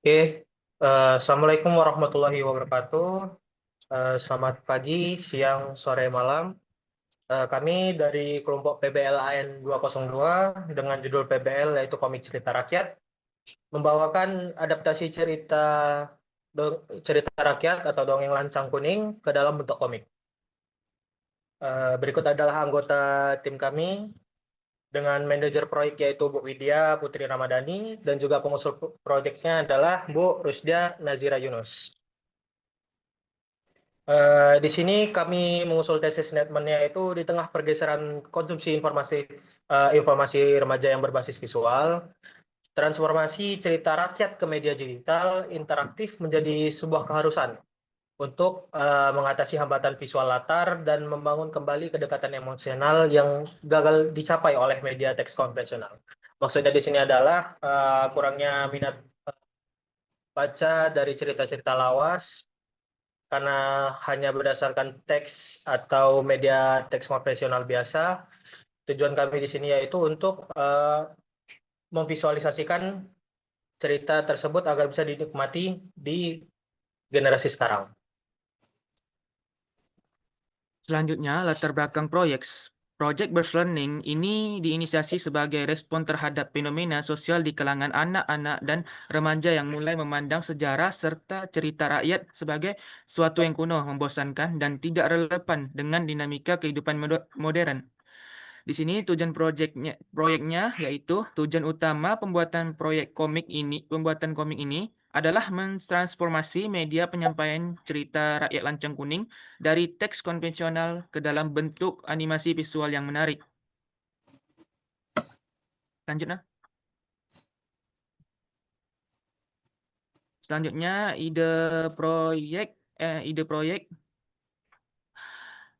Oke, Assalamualaikum warahmatullahi wabarakatuh. Selamat pagi, siang, sore, malam. Kami dari kelompok PBLAN 202 dengan judul PBL yaitu Komik Cerita Rakyat membawakan adaptasi cerita rakyat atau dongeng lancang kuning ke dalam bentuk komik. Berikut adalah anggota tim kami dengan manajer proyek yaitu Bu Widya Putri Ramadhani dan juga pengusul proyeknya adalah Bu Rusdia Nazira Yunus. Di sini kami mengusul tesis statement-nya itu di tengah pergeseran konsumsi informasi remaja yang berbasis visual, transformasi cerita rakyat ke media digital interaktif menjadi sebuah keharusan untuk mengatasi hambatan visual latar dan membangun kembali kedekatan emosional yang gagal dicapai oleh media teks konvensional. Maksudnya di sini adalah kurangnya minat baca dari cerita-cerita lawas karena hanya berdasarkan teks atau media teks konvensional biasa. Tujuan kami di sini yaitu untuk memvisualisasikan cerita tersebut agar bisa dinikmati di generasi sekarang. Selanjutnya, latar belakang proyek. Project Burst Learning ini diinisiasi sebagai respon terhadap fenomena sosial di kalangan anak-anak dan remaja yang mulai memandang sejarah serta cerita rakyat sebagai suatu yang kuno, membosankan, dan tidak relevan dengan dinamika kehidupan modern. Di sini tujuan proyeknya yaitu tujuan utama pembuatan komik ini adalah mentransformasi media penyampaian cerita rakyat lancang kuning dari teks konvensional ke dalam bentuk animasi visual yang menarik. Lanjutnya. Selanjutnya ide proyek.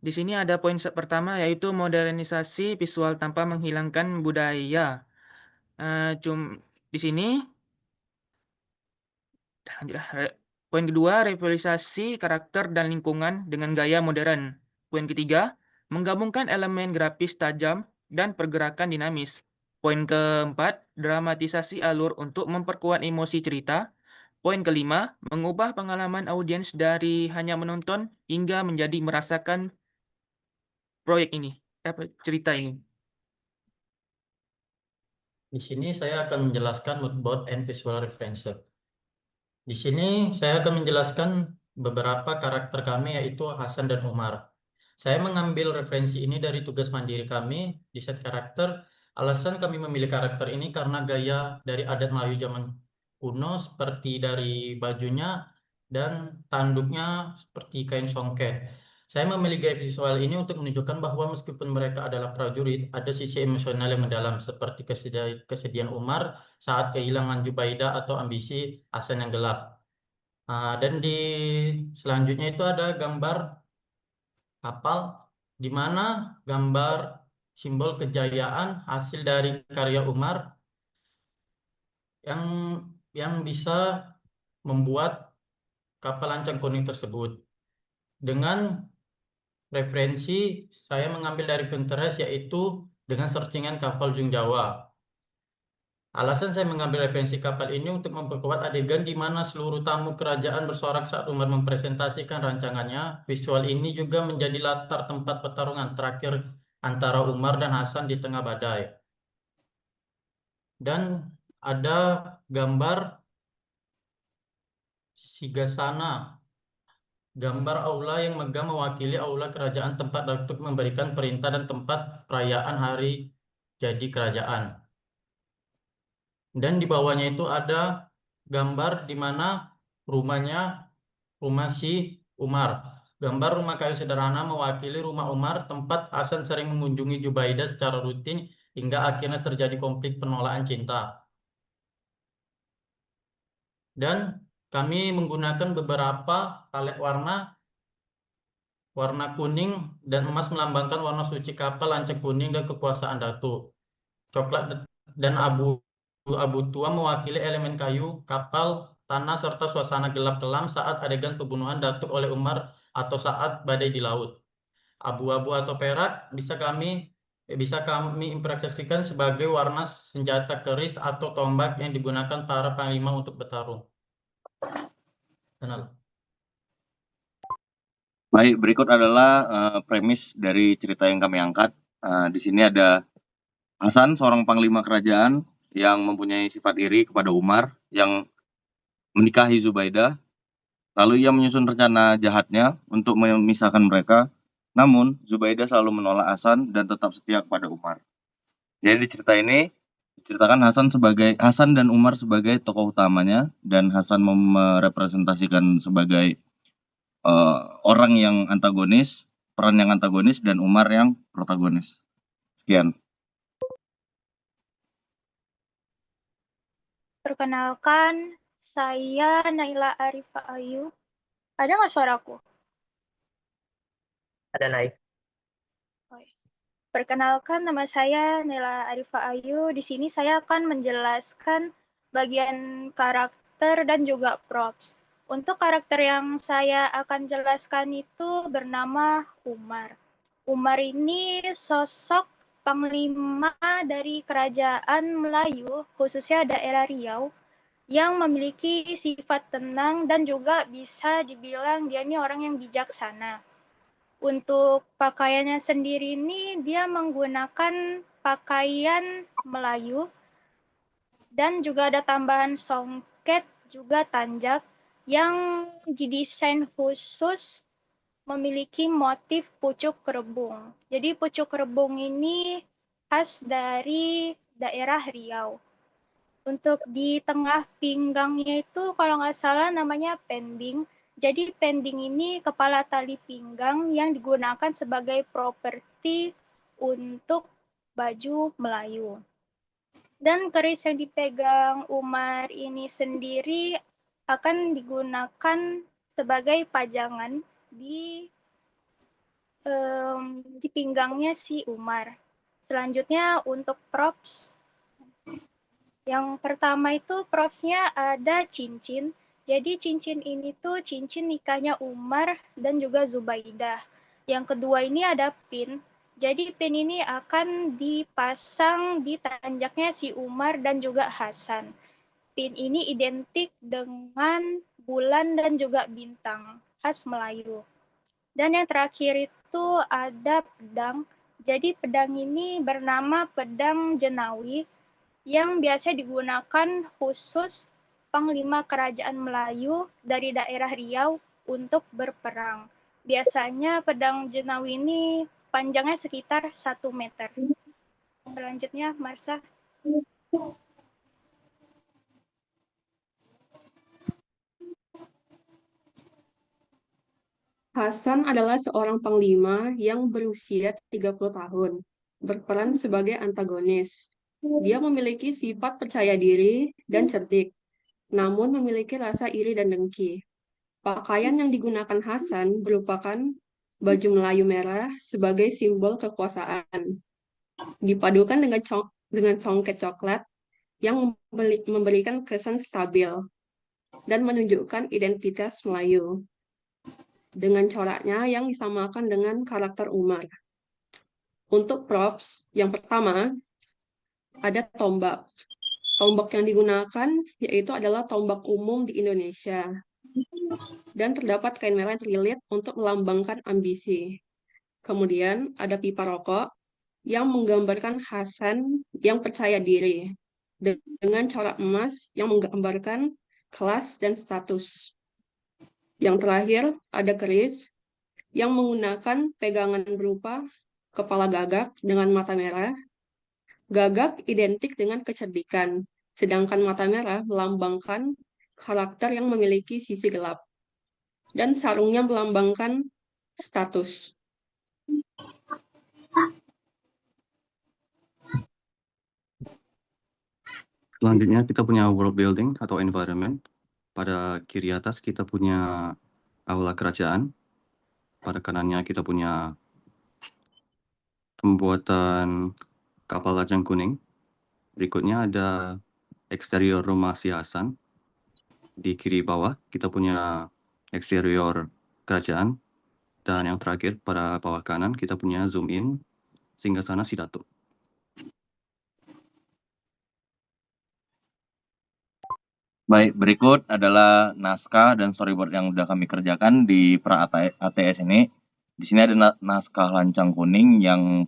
Di sini ada poin pertama yaitu modernisasi visual tanpa menghilangkan budaya. Di sini poin kedua, revitalisasi karakter dan lingkungan dengan gaya modern. Poin ketiga, menggabungkan elemen grafis tajam dan pergerakan dinamis. Poin keempat, dramatisasi alur untuk memperkuat emosi cerita. Poin kelima, mengubah pengalaman audiens dari hanya menonton hingga menjadi merasakan cerita ini. Di sini saya akan menjelaskan moodboard and visual referencer. Di sini saya akan menjelaskan beberapa karakter kami yaitu Hasan dan Umar. Saya mengambil referensi ini dari tugas mandiri kami, desain karakter. Alasan kami memilih karakter ini karena gaya dari adat Melayu zaman kuno seperti dari bajunya dan tanduknya seperti kain songket. Saya memilih gaya visual ini untuk menunjukkan bahwa meskipun mereka adalah prajurit, ada sisi emosional yang mendalam seperti kesedihan Umar saat kehilangan Jubaidah atau ambisi Hasan yang gelap. Dan di selanjutnya itu ada gambar kapal, di mana gambar simbol kejayaan hasil dari karya Umar yang bisa membuat kapal lancang kuning tersebut. Dengan referensi saya mengambil dari Pinterest yaitu dengan searchingan kapal Jung Jawa. Alasan saya mengambil referensi kapal ini untuk memperkuat adegan di mana seluruh tamu kerajaan bersorak saat Umar mempresentasikan rancangannya. Visual ini juga menjadi latar tempat pertarungan terakhir antara Umar dan Hasan di tengah badai. Dan ada gambar Sigasana, gambar aula yang megah mewakili aula kerajaan tempat Datuk memberikan perintah dan tempat perayaan hari jadi kerajaan. Dan di bawahnya itu ada gambar di mana rumah si Umar. Gambar rumah kayu sederhana mewakili rumah Umar, tempat Hasan sering mengunjungi Jubaidah secara rutin hingga akhirnya terjadi konflik penolakan cinta. Dan kami menggunakan beberapa palet warna kuning dan emas melambangkan warna suci kapal lancang kuning dan kekuasaan Datuk. Coklat dan abu tua mewakili elemen kayu, kapal, tanah, serta suasana gelap kelam saat adegan pembunuhan Datuk oleh Umar atau saat badai di laut. Abu-abu atau perak bisa kami impresikan sebagai warna senjata keris atau tombak yang digunakan para panglima untuk bertarung. Kenal. Baik, berikut adalah premis dari cerita yang kami angkat. Di sini ada Hasan, seorang panglima kerajaan yang mempunyai sifat iri kepada Umar yang menikahi Zubaidah. Lalu ia menyusun rencana jahatnya untuk memisahkan mereka. Namun, Zubaidah selalu menolak Hasan dan tetap setia kepada Umar. Jadi di cerita ini diceritakan Hasan dan Umar sebagai tokoh utamanya, dan Hasan merepresentasikan sebagai orang yang antagonis, peran yang antagonis, dan Umar yang protagonis. Sekian. Perkenalkan, saya Naila Arifah Ayu. Ada nggak suaraku? Ada naik. Perkenalkan, nama saya Naila Arifah Ayu. Di sini saya akan menjelaskan bagian karakter dan juga props. Untuk karakter yang saya akan jelaskan itu bernama Umar. Umar ini sosok panglima dari kerajaan Melayu, khususnya daerah Riau, yang memiliki sifat tenang dan juga bisa dibilang dia ini orang yang bijaksana. Untuk pakaiannya sendiri ini dia menggunakan pakaian Melayu dan juga ada tambahan songket juga tanjak yang didesain khusus memiliki motif pucuk kerbung. Jadi pucuk kerbung ini khas dari daerah Riau. Untuk di tengah pinggangnya itu kalau nggak salah namanya pending. Jadi pending ini kepala tali pinggang yang digunakan sebagai properti untuk baju Melayu. Dan keris yang dipegang Umar ini sendiri akan digunakan sebagai pajangan di pinggangnya si Umar. Selanjutnya untuk props. Yang pertama itu propsnya ada cincin. Jadi cincin ini tuh cincin nikahnya Umar dan juga Zubaidah. Yang kedua ini ada pin. Jadi pin ini akan dipasang di tanjaknya si Umar dan juga Hasan. Pin ini identik dengan bulan dan juga bintang khas Melayu. Dan yang terakhir itu ada pedang. Jadi pedang ini bernama pedang Jenawi yang biasa digunakan khusus panglima kerajaan Melayu dari daerah Riau untuk berperang. Biasanya pedang Jenawi ini panjangnya sekitar 1 meter. Selanjutnya, Marsha. Hasan adalah seorang panglima yang berusia 30 tahun, berperan sebagai antagonis. Dia memiliki sifat percaya diri dan cerdik, namun memiliki rasa iri dan dengki. Pakaian yang digunakan Hasan merupakan baju Melayu merah sebagai simbol kekuasaan, dipadukan dengan songket coklat yang memberikan kesan stabil dan menunjukkan identitas Melayu, dengan coraknya yang disamakan dengan karakter Umar. Untuk props, yang pertama, ada tombak. Tombak yang digunakan yaitu adalah tombak umum di Indonesia. Dan terdapat kain merah terlilit untuk melambangkan ambisi. Kemudian ada pipa rokok yang menggambarkan Hasan yang percaya diri, dengan corak emas yang menggambarkan kelas dan status. Yang terakhir ada keris yang menggunakan pegangan berupa kepala gagak dengan mata merah. Gagak identik dengan kecerdikan, sedangkan mata merah melambangkan karakter yang memiliki sisi gelap. Dan sarungnya melambangkan status. Selanjutnya kita punya world building atau environment. Pada kiri atas kita punya aula kerajaan. Pada kanannya kita punya pembuatan kapal lajang kuning. Berikutnya ada eksterior rumah si Hasan. Di kiri bawah kita punya eksterior kerajaan. Dan yang terakhir pada bawah kanan kita punya zoom in singgasana si Datuk. Baik, berikut adalah naskah dan storyboard yang udah kami kerjakan di pra ATS ini. Di sini ada naskah Lancang Kuning yang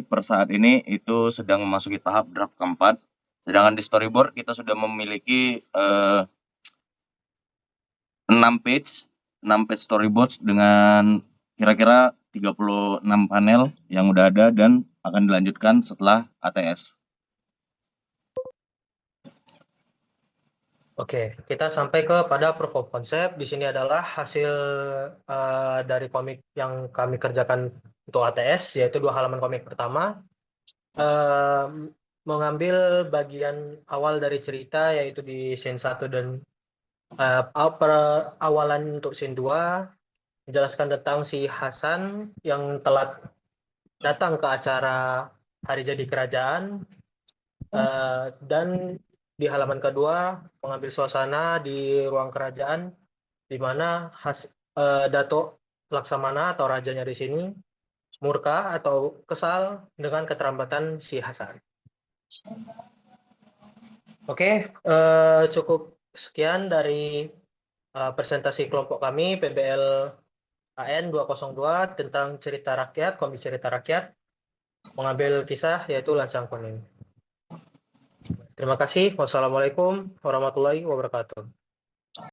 per saat ini itu sedang memasuki tahap draft keempat. Sedangkan di storyboard kita sudah memiliki 6 page storyboards dengan kira-kira 36 panel yang udah ada dan akan dilanjutkan setelah ATS. Oke, kita sampai kepada proof of concept. Di sini adalah hasil dari komik yang kami kerjakan untuk ATS, yaitu 2 halaman komik pertama. Mengambil bagian awal dari cerita, yaitu di scene 1 dan awalan untuk scene 2, menjelaskan tentang si Hasan yang telat datang ke acara hari jadi kerajaan, dan di halaman kedua mengambil suasana di ruang kerajaan di mana Dato Laksamana atau rajanya di sini murka atau kesal dengan keterlambatan si Hasan. Oke, cukup sekian dari presentasi kelompok kami PBL AN 202 tentang cerita rakyat, komik cerita rakyat, mengambil kisah yaitu Lancang Kuning. Terima kasih. Wassalamualaikum warahmatullahi wabarakatuh.